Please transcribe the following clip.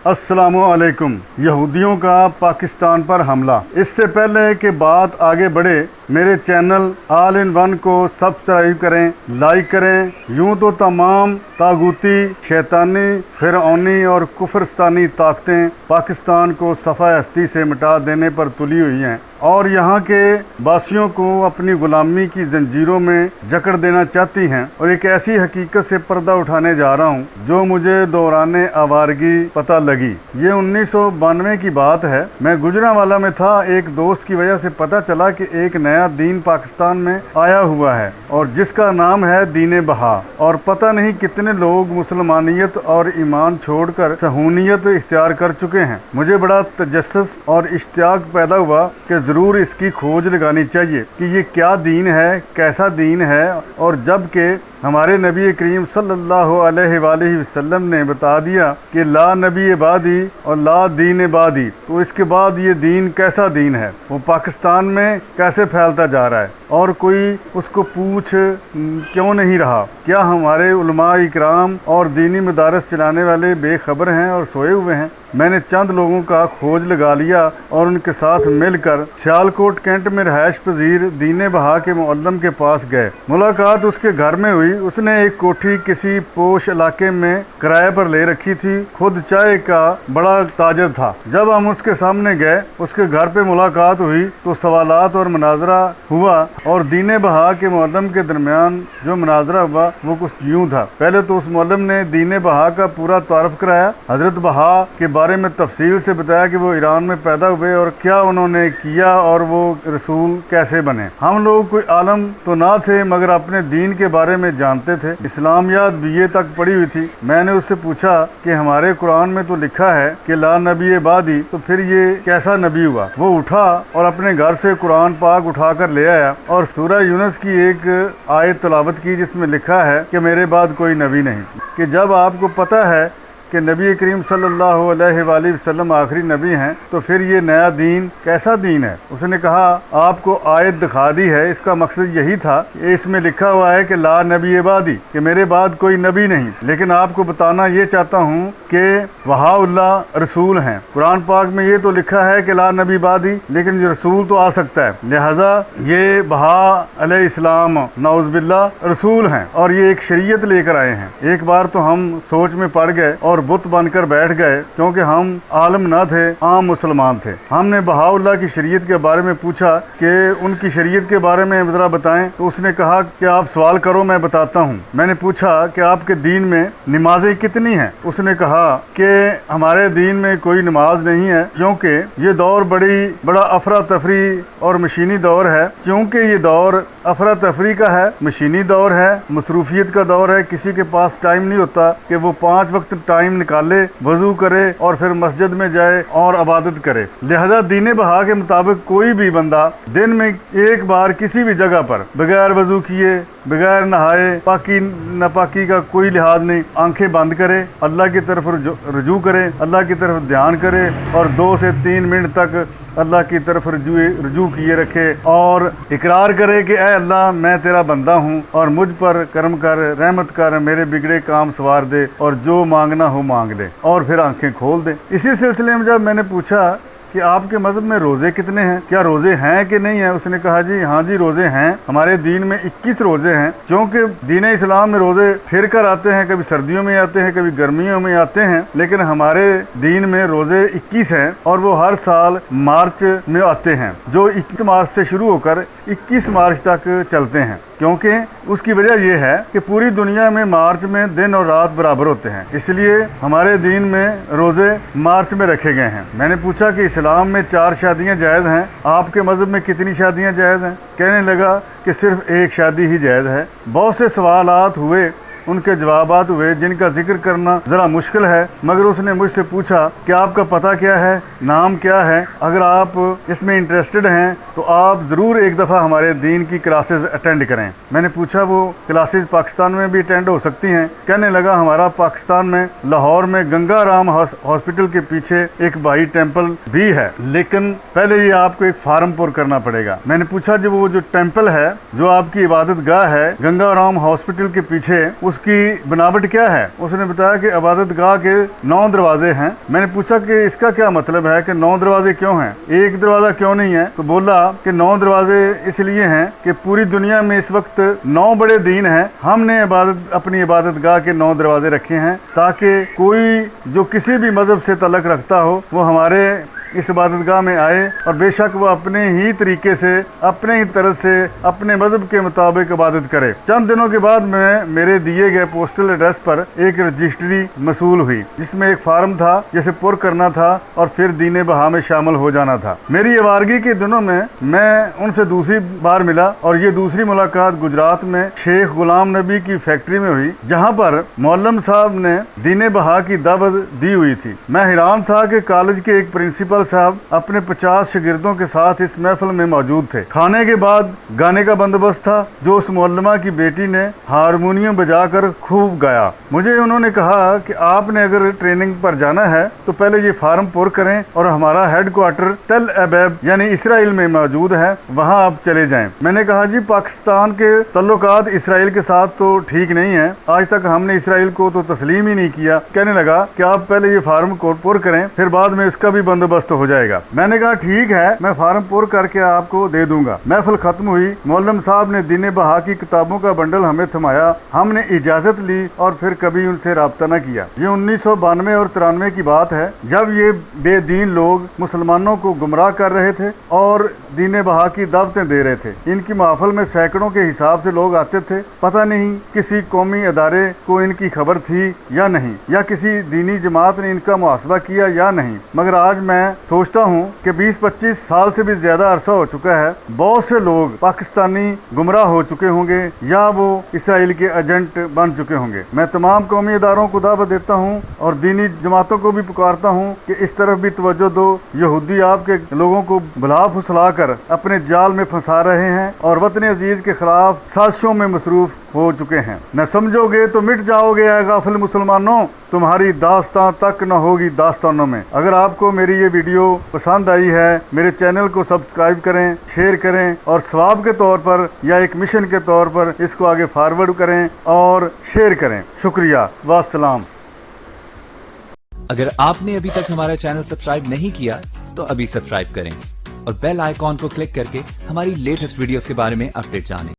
अस्सलामु अलैकुम। यहूदियों का पाकिस्तान पर हमला। इससे पहले कि बात आगे बढ़े, मेरे चैनल ऑल इन वन को सब्सक्राइब करें, लाइक करें। यूं तो तमाम तागूती, शैतानी, फिरौनी और कुफरस्तानी ताकतें पाकिस्तान को सफ़ा हस्ती से मिटा देने पर तुली हुई हैं और यहाँ के बासियों को अपनी गुलामी की जंजीरों में जकड़ देना चाहती हैं। और एक ऐसी हकीकत से पर्दा उठाने जा रहा हूँ जो मुझे दौराने आवारगी पता लगी। ये 1992 की बात है। मैं गुजरांवाला में था। एक दोस्त की वजह से पता चला कि एक नया दीन पाकिस्तान में आया हुआ है और जिसका नाम है दीन बहा। और पता नहीं कितने लोग मुसलमानियत और ईमान छोड़कर सहूनियत इख्तियार कर चुके हैं। मुझे बड़ा तजस्सुस और इश्तियाक पैदा हुआ कि जरूर इसकी खोज लगानी चाहिए कि ये क्या दीन है, कैसा दीन है। और जबकि हमारे नबी करीम सल्लल्लाहु अलैहि वसल्लम ने बता दिया कि ला नबी बादी और ला दीन बादी, तो इसके बाद ये दीन कैसा दीन है, वो पाकिस्तान में कैसे फैलता जा रहा है और कोई उसको पूछ क्यों नहीं रहा। क्या हमारे उलमा इकराम और दीनी मदारस चलाने वाले बेखबर हैं और सोए हुए हैं? मैंने चंद लोगों का खोज लगा लिया और उनके साथ मिलकर सियालकोट कैंट में रहायश पजीर दीन बहा के मुअल्लिम के पास गए। मुलाकात उसके घर में हुई। उसने एक कोठी किसी पोश इलाके में किराए पर ले रखी थी। खुद चाय का बड़ा ताजर था। जब हम उसके सामने गए, उसके घर पे मुलाकात हुई तो सवालात और मुनाजरा हुआ और दीन बहा के मुअल्लिम के दरमियान जो मुनाजरा हुआ वो कुछ यूं था। पहले तो उस मुअल्लिम ने दीन बहा का पूरा तारुफ कराया, हजरत बहा के बारे में तफसील से बताया कि वो ईरान में पैदा हुए और क्या उन्होंने किया और वो रसूल कैसे बने। हम लोग कोई आलम तो ना थे मगर अपने दीन के बारे में जानते थे। इस्लामियात बीए तक पढ़ी हुई थी। मैंने उससे पूछा कि हमारे कुरान में तो लिखा है कि ला नबी बादी, तो फिर ये कैसा नबी हुआ? वो उठा और अपने घर से कुरान पाक उठाकर ले आया और सूरह यूनुस की एक आयत तिलावत की जिसमें लिखा है कि मेरे बाद कोई नबी नहीं। कि जब आपको पता है कि नबी करीम सल्लल्लाहु अलैहि वसल्लम आखिरी नबी हैं, तो फिर ये नया दीन कैसा दीन है? उसने कहा आपको आयत दिखा दी है, इसका मकसद यही था कि इसमें लिखा हुआ है कि ला नबी बादी, कि मेरे बाद कोई नबी नहीं। लेकिन आपको बताना ये चाहता हूँ कि वहाउल्लाह रसूल हैं। कुरान पाक में ये तो लिखा है कि ला नबी बादी, लेकिन रसूल तो आ सकता है। लिहाजा ये बहा अलैहिस्सलाम नाउज़ुबिल्लाह रसूल हैं और ये एक शरीयत लेकर आए हैं। एक बार तो हम सोच में पड़ गए और बुत बनकर बैठ गए क्योंकि हम आलम न थे, आम मुसलमान थे। हमने बहाउल्लाह की शरीयत के बारे में पूछा कि उनकी शरीयत के बारे में जरा बताएं, तो उसने कहा कि आप सवाल करो मैं बताता हूँ। मैंने पूछा कि आपके दीन में नमाजें कितनी हैं? उसने कहा कि हमारे दीन में कोई नमाज नहीं है क्योंकि ये दौर बड़ा अफरा तफरी और मशीनी दौर है। क्योंकि ये दौर अफरा तफरी का है, मशीनी दौर है, मसरूफियत का दौर है। किसी के पास टाइम नहीं होता कि वो 5 वक्त टाइम निकाले, वजू करे और फिर मस्जिद में जाए और इबादत करे। लिहाजा दीन बहा के मुताबिक कोई भी बंदा दिन में एक बार किसी भी जगह पर बगैर वजू किए, बगैर नहाए, पाकी नापाकी का कोई लिहाज नहीं, आंखें बंद करे, अल्लाह की तरफ रुजू करे, अल्लाह की तरफ ध्यान करे और 2 से 3 मिनट तक अल्लाह की तरफ रुजू किए रखे और इकरार करे कि ऐ अल्लाह मैं तेरा बंदा हूँ और मुझ पर करम कर, रहमत कर, मेरे बिगड़े काम सवार दे और जो मांगना हो मांग ले, और फिर आंखें खोल दे। इसी सिलसिले में जब मैंने पूछा कि आपके मजहब में रोजे कितने हैं, क्या रोजे हैं कि नहीं है, उसने कहा जी हाँ जी रोजे हैं। हमारे दीन में 21 रोजे हैं। क्योंकि दीन इस्लाम में रोजे फिर कर आते हैं, कभी सर्दियों में आते हैं, कभी गर्मियों में आते हैं, लेकिन हमारे दीन में रोजे 21 हैं और वो हर साल मार्च में आते हैं, जो 21 मार्च से शुरू होकर 21 मार्च तक चलते हैं। क्योंकि उसकी वजह यह है कि पूरी दुनिया में मार्च में दिन और रात बराबर होते हैं, इसलिए हमारे दीन में रोजे मार्च में रखे गए हैं। मैंने पूछा कि इस्लाम में 4 शादियां जायज़ हैं, आपके मजहब में कितनी शादियां जायज़ हैं? कहने लगा कि सिर्फ एक शादी ही जायज़ है। बहुत से सवालात हुए, उनके जवाबात हुए जिनका जिक्र करना ज़रा मुश्किल है, मगर उसने मुझसे पूछा कि आपका पता क्या है नाम क्या है। अगर आप इसमें इंटरेस्टेड हैं तो आप ज़रूर एक दफ़ा हमारे दीन की क्लासेस अटेंड करें। मैंने पूछा वो क्लासेस पाकिस्तान में भी अटेंड हो सकती हैं? कहने लगा हमारा पाकिस्तान में लाहौर में गंगा राम हॉस्पिटल के पीछे एक भाई टेम्पल भी है, लेकिन पहले ये आपको एक फार्म पुर करना पड़ेगा। मैंने पूछा जो वो जो टेम्पल है, जो आपकी इबादत गाह है गंगा राम हॉस्पिटल के पीछे, उसकी बनावट क्या है? उसने बताया कि इबादत गाह के 9 दरवाजे हैं। मैंने पूछा कि इसका क्या मतलब है कि 9 दरवाजे क्यों हैं, एक दरवाजा क्यों नहीं है? तो बोला कि 9 दरवाजे इसलिए हैं कि पूरी दुनिया में इस वक्त 9 बड़े दीन हैं, हमने अपनी इबादत गाह के 9 दरवाजे रखे हैं ताकि कोई जो किसी भी मजहब से ताल्लुक रखता हो वो हमारे इस इबादतगाह में आए और बेशक वो अपने ही तरीके से, अपने ही तरह से, अपने मजहब के मुताबिक इबादत करे। चंद दिनों के बाद मेरे दिए गए पोस्टल एड्रेस पर एक रजिस्ट्री मसूल हुई जिसमें एक फार्म था जिसे पुर करना था और फिर दीन बहा में शामिल हो जाना था। मेरी आवारगी के दिनों में मैं उनसे दूसरी बार मिला और ये दूसरी मुलाकात गुजरात में शेख गुलाम नबी की फैक्ट्री में हुई, जहाँ पर मौलम साहब ने दीन बहा की दावत दी हुई थी। मैं हैरान था कि कॉलेज के एक प्रिंसिपल साहब अपने 50 शागिर्दों के साथ इस महफिल में मौजूद थे। खाने के बाद गाने का बंदोबस्त था जो उस मौलमा की बेटी ने हारमोनियम बजाकर खूब गाया। मुझे उन्होंने कहा कि आपने अगर ट्रेनिंग पर जाना है तो पहले ये फार्म पुर करें और हमारा हेडक्वार्टर टेल अबीब यानी इसराइल में मौजूद है, वहां आप चले जाएं। मैंने कहा जी पाकिस्तान के तल्लुकात इसराइल के साथ तो ठीक नहीं है, आज तक हमने इसराइल को तो तस्लीम ही नहीं किया। कहने लगा कि आप पहले ये फार्म को पुर करें, फिर बाद में इसका भी बंदोबस्त हो जाएगा। मैंने कहा ठीक है, मैं फार्म पुर करके आपको दे दूंगा। महफिल खत्म हुई, मौलम साहब ने दीन बहा की किताबों का बंडल हमें थमाया, हमने इजाजत ली और फिर कभी उनसे राब्ता न किया। ये 1992 और 93 की बात है जब ये बेदीन लोग मुसलमानों को गुमराह कर रहे थे और दीन बहा की दावतें दे रहे थे। इनकी महफिल में सैकड़ों के हिसाब से लोग आते थे। पता नहीं किसी कौमी अदारे को इनकी खबर थी या नहीं, या किसी दीनी जमात ने इनका मुहासबा किया या नहीं, मगर आज मैं सोचता हूँ कि 20-25 साल से भी ज्यादा अरसा हो चुका है, बहुत से लोग पाकिस्तानी गुमराह हो चुके होंगे या वो इसराइल के एजेंट बन चुके होंगे। मैं तमाम कौमी इदारों को दावत देता हूँ और दीनी जमातों को भी पुकारता हूँ कि इस तरफ भी तवज्जो दो। यहूदी आपके लोगों को भुला फुसला कर अपने जाल में फंसा रहे हैं और वतन अजीज के खिलाफ साजिशों में मसरूफ हो चुके हैं। न समझोगे तो मिट जाओगे ऐ गाफिल मुसलमानों, तुम्हारी दास्तां तक न होगी दास्तानों में। अगर आपको मेरी ये वीडियो पसंद आई है, मेरे चैनल को सब्सक्राइब करें, शेयर करें और सवाब के तौर पर या एक मिशन के तौर पर इसको आगे फॉरवर्ड करें और शेयर करें। शुक्रिया, वास्सलाम। अगर आपने अभी तक हमारा चैनल सब्सक्राइब नहीं किया तो अभी सब्सक्राइब करें और बेल आइकॉन को क्लिक करके हमारी लेटेस्ट वीडियोस के बारे में अपडेट जानें।